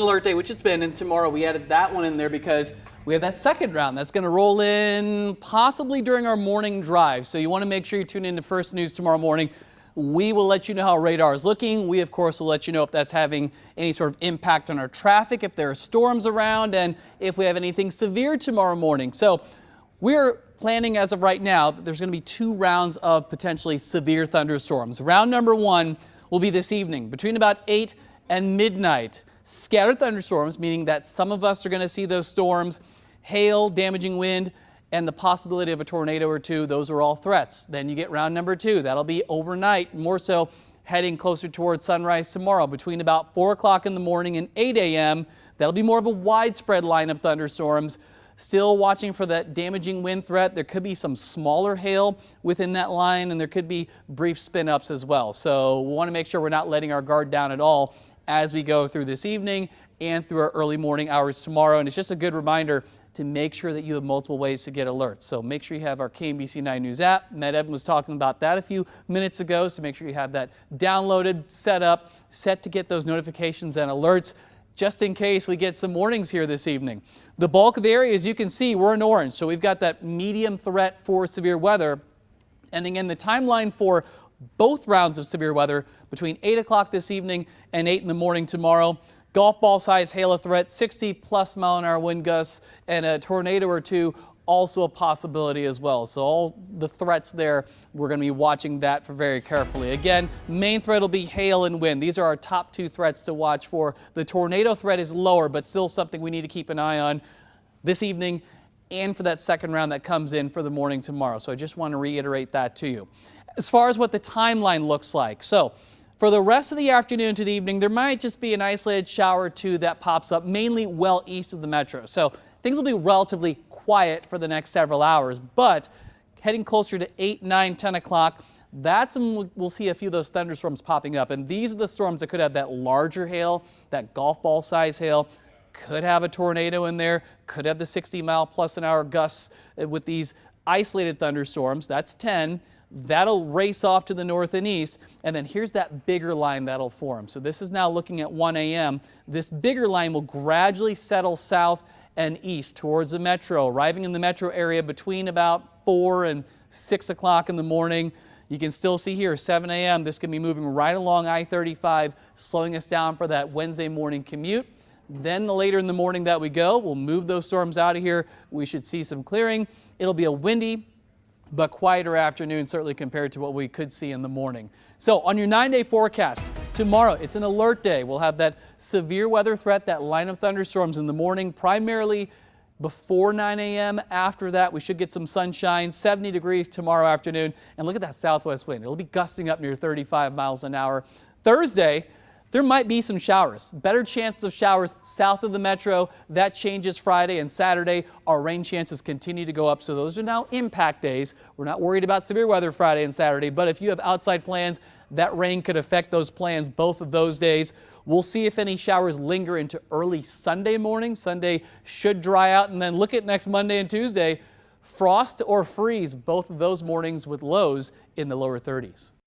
an alert day, which it's been, and tomorrow we added that one in there because we have that second round that's going to roll in possibly during our morning drive. So you want to make sure you tune in to First News tomorrow morning. We will let you know how radar is looking. We, of course, will let you know if that's having any sort of impact on our traffic, if there are storms around, and if we have anything severe tomorrow morning. So we're planning as of right now that there's going to be 2 rounds of potentially severe thunderstorms. Round number 1 will be this evening between about 8 and midnight. Scattered thunderstorms, meaning that some of us are going to see those storms, hail, damaging wind, and the possibility of a tornado or 2. Those are all threats. Then you get round number 2. That'll be overnight, more so heading closer towards sunrise tomorrow between about 4 o'clock in the morning and 8 a.m. That'll be more of a widespread line of thunderstorms. Still watching for that damaging wind threat. There could be some smaller hail within that line, and there could be brief spin-ups as well. So we want to make sure we're not letting our guard down at all as we go through this evening and through our early morning hours tomorrow. And it's just a good reminder to make sure that you have multiple ways to get alerts. So make sure you have our KMBC 9 News app. Matt Evan was talking about that a few minutes ago, so make sure you have that downloaded, set up, set to get those notifications and alerts, just in case we get some warnings here this evening. The bulk of the areas you can see, we're in orange, so we've got that medium threat for severe weather. And again, the timeline for both rounds of severe weather between 8 o'clock this evening and 8 in the morning tomorrow. Golf ball size hail a threat, 60+ mile-an-hour wind gusts, and a tornado or 2 also a possibility as well. So all the threats there, we're going to be watching that for very carefully. Again, main threat will be hail and wind. These are our top 2 threats to watch for. The tornado threat is lower, but still something we need to keep an eye on this evening and for that second round that comes in for the morning tomorrow. So I just want to reiterate that to you. As far as what the timeline looks like, so for the rest of the afternoon to the evening, there might just be an isolated shower or 2 that pops up, mainly well east of the metro. So things will be relatively quiet for the next several hours, but heading closer to 8, 9, 10 o'clock, that's when we'll see a few of those thunderstorms popping up. And these are the storms that could have that larger hail, that golf ball size hail, could have a tornado in there, could have the 60-mile-plus-an-hour gusts with these isolated thunderstorms. That's 10. That'll race off to the north and east, and then here's that bigger line that'll form. So this is now looking at 1 a.m. This bigger line will gradually settle south and east towards the metro, arriving in the metro area between about 4 and 6 o'clock in the morning. You can still see here 7 a.m. This can be moving right along I-35, slowing us down for that Wednesday morning commute. Then the later in the morning that we go, we'll move those storms out of here. We should see some clearing. It'll be a windy but quieter afternoon, certainly compared to what we could see in the morning. So on your 9-day forecast, tomorrow it's an alert day. We'll have that severe weather threat, that line of thunderstorms in the morning, primarily before 9 a.m. After that, we should get some sunshine, 70 degrees tomorrow afternoon. And look at that southwest wind. It'll be gusting up near 35 miles an hour. Thursday, there might be some showers. Better chances of showers south of the metro. That changes Friday and Saturday. Our rain chances continue to go up, so those are now impact days. We're not worried about severe weather Friday and Saturday, but if you have outside plans, that rain could affect those plans both of those days. We'll see if any showers linger into early Sunday morning. Sunday should dry out, and then look at next Monday and Tuesday. Frost or freeze both of those mornings with lows in the lower 30s.